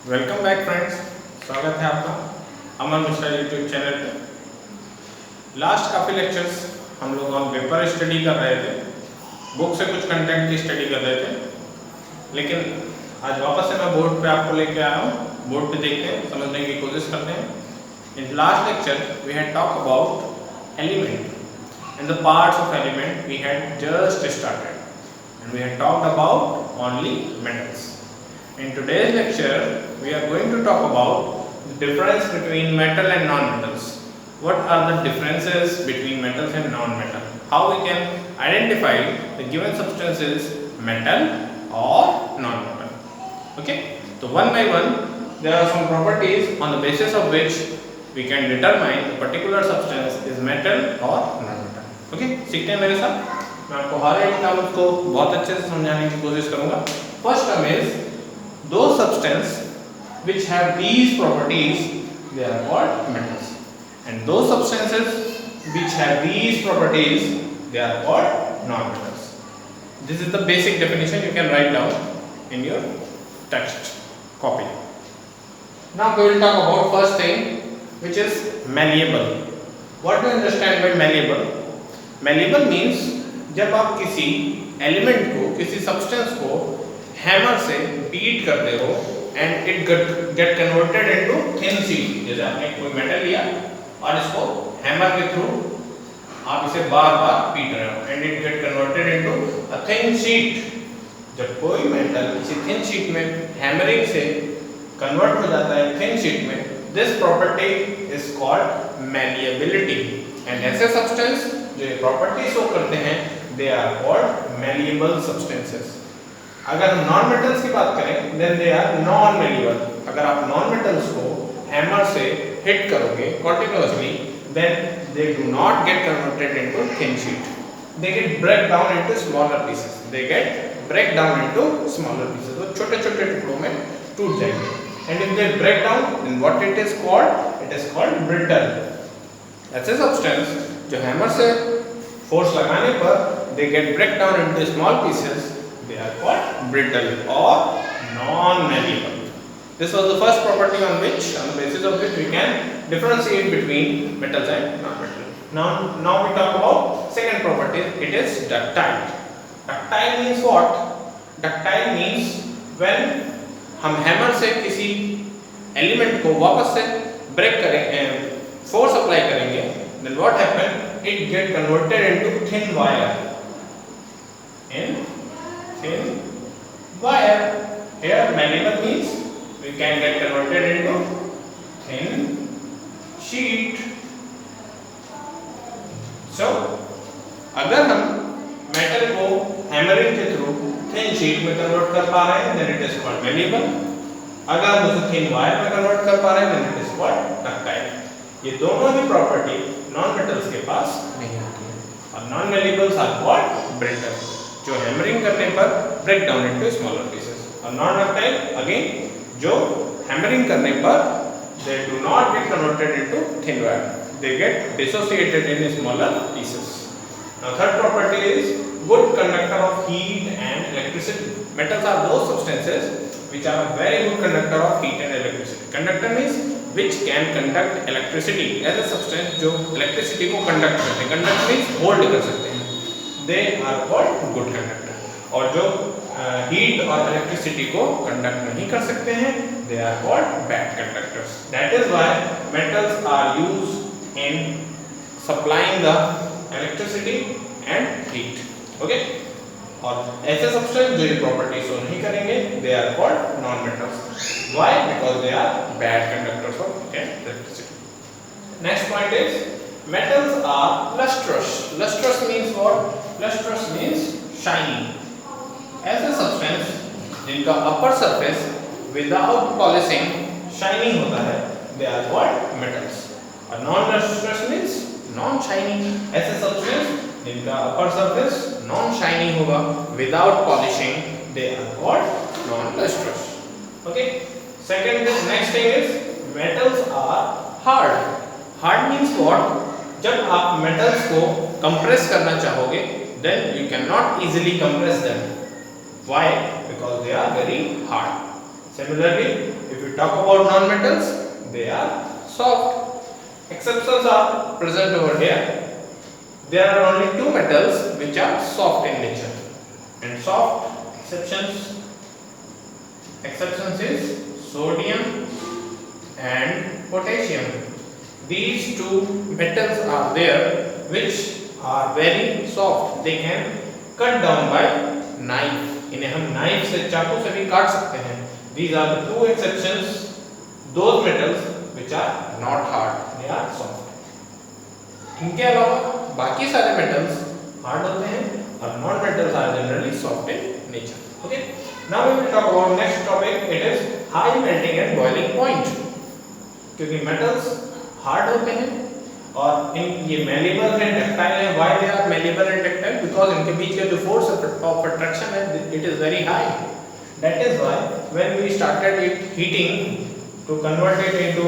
Welcome back friends, स्वागत है आपका अमन मिश्रा यूट्यूब चैनल पे। लास्ट काफ़ी लेक्चर्स हम लोग ऑन पेपर स्टडी कर रहे थे, बुक से कुछ कंटेंट की स्टडी कर रहे थे, लेकिन आज वापस से मैं बोर्ड पे आपको लेके आया हूँ। बोर्ड पे देखते हैं, समझने की कोशिश करते हैं। In last lecture we had talk about element and the parts of element we had just started and we had talked about only metals. In today's lecture, we are going to talk about the difference between metal and non-metals. What are the differences between metals and non-metal? How we can identify the given substances metal or non-metal. Okay? So one by one, there are some properties on the basis of which we can determine the particular substance is metal or non-metal. Okay? सीखते हैं मेरे साथ. मैं आपको हर एक term को बहुत अच्छे से समझाने की कोशिश करूँगा. First term is those substances which have these properties, they are called metals, and those substances which have these properties, they are called non-metals. This is the basic definition you can write down in your text copy. Now we will talk about first thing, which is malleable. What do you understand by malleable? Malleable means जब आप किसी element को, किसी substance को hammer से beat करते हो and it get converted into thin sheet. जैसे आपने कोई मेटल लिया और इसको हैमर के थ्रू आप इसे बार बार पीट रहे हो and it get converted into a thin sheet. जब कोई मेटल किसी थिन शीट में हैमरिंग से कन्वर्ट हो जाता है थिन शीट में, this property is called malleability. And ऐसे सब्सटेंस जो ये प्रॉपर्टी शो करते हैं, they are called malleable substances. अगर हम नॉन मेटल्स की बात करें, then they are non malleable. अगर आप नॉन मेटल्स को हैमर से हिट करोगे continuously, then they do not get converted into thin sheet. They get break down into smaller pieces. They get break down into smaller pieces. वो छोटे-छोटे टुकड़ों में टूट जाएंगे. And if they break down, then what it is called? It is called brittle. ऐसे substance जो hammer से force लगाने पर they get break down into small pieces, they are called brittle or non-malleable. This was the first property on the basis of which we can differentiate between metals and non-metal. Now we talk about second property. It is ductile. Ductile means what? Ductile means when हम hammer से किसी element को वापस से break करेंगे, force apply करेंगे, then what happen? It get converted into thin wire. Thin wire. Here malleable means we can get converted into thin sheet. So अगर हम मेटल को हैमरिंग के थ्रू थिन शीट में कन्वर्ट कर पा रहे हैं, then it is called malleable. अगर हम उसे थिन वायर में कन्वर्ट कर पा रहे हैं, then it is called ductile. ये दोनों ही प्रॉपर्टी नॉन मेटल्स के पास नहीं आती है. और non malleables are called brittle, जो हैमरिंग करने पर break down into smaller pieces. और नॉन डक्टाइल अगेन जो हैमरिंग करने पर they do not get converted into thin wire, they get dissociated in smaller pieces. Now third property is good conductor of heat and electricity. Metals are those substances which are a very good conductor of heat and electricity. Conductor means which can conduct electricity. ऐसे substance जो electricity को conduct करते हैं, conduct means hold कर सकते हैं, they are called good conductor. और जो हीट और इलेक्ट्रिसिटी को कंडक्ट नहीं कर सकते हैं, they are called bad conductors. That is why metals are used in supplying the electricity and heat. Okay? और ऐसे सब्सटेंस जो ये प्रॉपर्टी शो नहीं करेंगे, they are called non metals. Why? Because they are bad conductors of electricity. Next point is metals are lustrous. Lustrous means what? Lustrous means shiny. ऐसे substance जिनका upper surface without polishing shining होता है, they are called metals. और non lustrous means non shining. ऐसे substance जिनका upper surface non shining होगा without polishing, they are called non lustrous. Okay? Second, next thing is metals are hard. Hard means what? जब आप metals को compress करना चाहोगे, then you cannot easily compress them. Why? Because they are very hard. Similarly, if we talk about non-metals, they are soft. Exceptions are present over here. There are only two metals which are soft in nature, and soft exceptions is sodium and potassium. These two metals are there which are very soft. They can cut down by knife. इन्हें हम knife से चाकू से भी काट सकते हैं. These are the two exceptions. Those metals which are not hard, they are soft. इनके अलावा बाकी सारे metals hard होते हैं और non metals are generally soft in nature. Okay. Now we will talk about next topic. It is high melting and boiling point. क्योंकि metals hard होते हैं और ये malleable and ductile है. Why they are malleable and ductile? Because इनके बीच का जो force of attraction है, it is very high. That is why when we started it heating to convert it into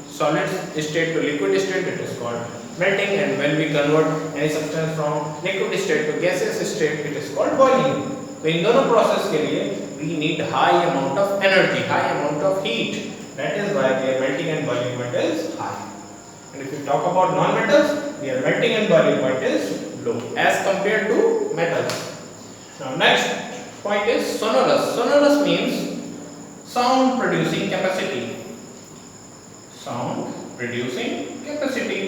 solid state to liquid state, it is called melting, and when we convert any substance from liquid state to gaseous state, it is called boiling. तो इन दोनों process के लिए we need high amount of energy, high amount of heat. That is why their melting and boiling point is high. And if you talk about non-metals, their melting and boiling point is low as compared to metals. Now next point is sonorous. Sonorous means sound producing capacity. Sound producing capacity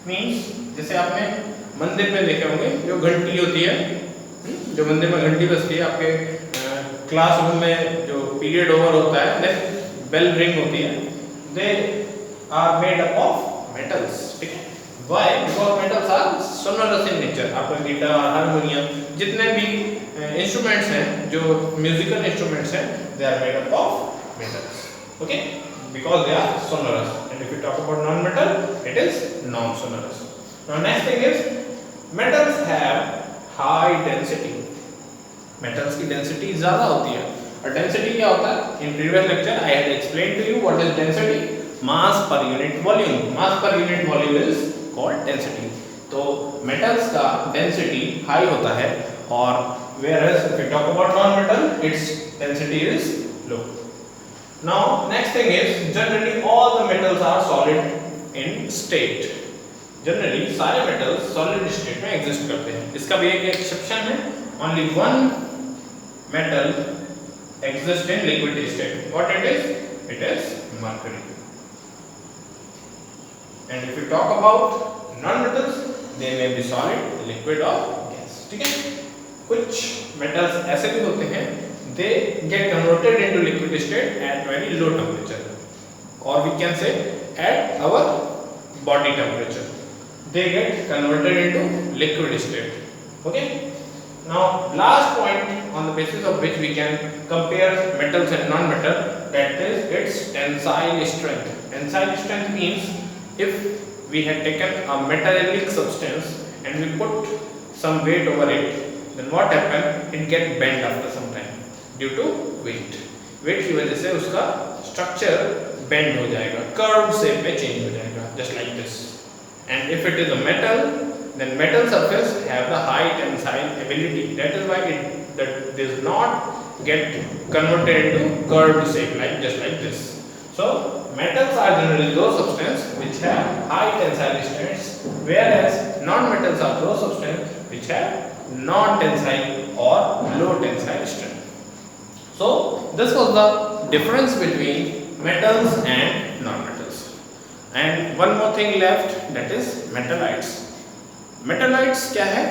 means जैसे आपने मंदिर में देखे होंगे जो घंटी होती है, जो मंदिर में घंटी बजती है, आपके क्लासरूम में जो पीरियड ओवर होता है, देन बेल रिंग होती है. They are made up of metals. ठीक है. Why? Because metals are sonorous in nature. आपका गिटार, हारमोनियम, जितने भी इंस्ट्रूमेंट्स हैं, जो म्यूजिकल इंस्ट्रूमेंट्स हैं, they are made up of metals. Okay? Because they are sonorous. And if you talk about non-metal, it is non-sonorous. Now next thing is metals have high density. Metals की density ज़्यादा होती है. और density क्या होता है? In previous lecture I had explained to you what is density. Mass per unit volume. Mass per unit volume is called density. तो metals का density high होता है, और whereas if we talk about non-metal, its density is low. Now next thing is generally all the metals are solid in state. Generally सारे metals solid state में exist करते हैं. इसका भी एक exception है. Only one metal exists in liquid state. What it is? It is mercury. And if you talk about non-metals, they may be solid, liquid or gas. ठीक है? कुछ metals ऐसे भी होते हैं, they get converted into liquid state at very low temperature, or we can say at our body temperature. They get converted into liquid state. Okay? Now last point on the basis of which we can compare metals and non-metal, that is its tensile strength. Tensile strength means if we had taken a metallic substance and we put some weight over it, then what happen? It get bent after some time due to weight. Weight की वजह से उसका structure bend हो जाएगा, curved shape में change हो जाएगा, just like this. And if it is a metal, then metal surface have the high tensile ability. That is why that does not get converted into curved shape just like this. So metals are generally those substances which have high tensile strengths, whereas non-metals are those substances which have non-tensile or low tensile strength. So this was the difference between metals and non-metals. And one more thing left, that is metallites. Metallites क्या है?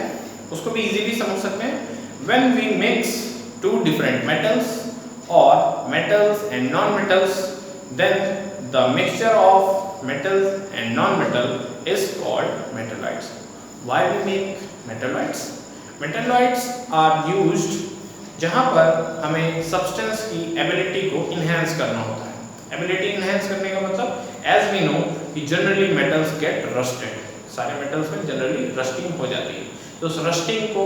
उसको भी easily समझ सकते हैं. When we mix two different metals or metals and non-metals, then the mixture of metals and non-metal is called metallites. Why we make metallites? Metallites are used जहाँ पर हमें substance की ability को enhance करना होता है. Ability enhance करने का मतलब, as we know कि generally metals get rusted. सारे metals में generally rusting हो जाती है. तो उस rusting को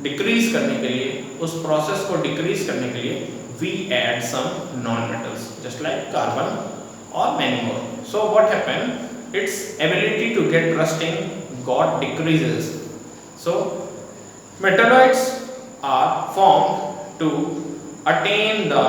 decrease करने के लिए, उस process को decrease करने के लिए we add some non-metals just like carbon or many more. So what happened? Its ability to get rusting got decreases. So metalloids are formed to attain the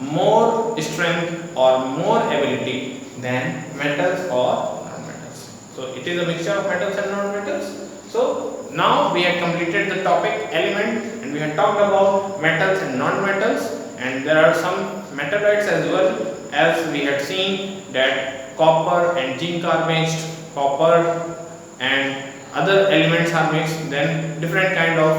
more strength or more ability than metals or non-metals. So it is a mixture of metals and non-metals. So now we have completed the topic element, and we have talked about metals and non-metals, and there are some metalloids as well, as we had seen that copper and zinc are mixed, copper and other elements are mixed, then different kind of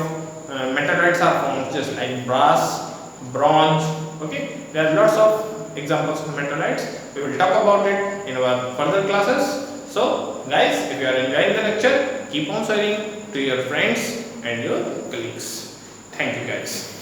metalloids are formed, just like brass, bronze. Okay, there are lots of examples of metalloids. We will talk about it in our further classes. So guys, if you are enjoying the lecture, keep on sharing to your friends and your colleagues. Thank you guys.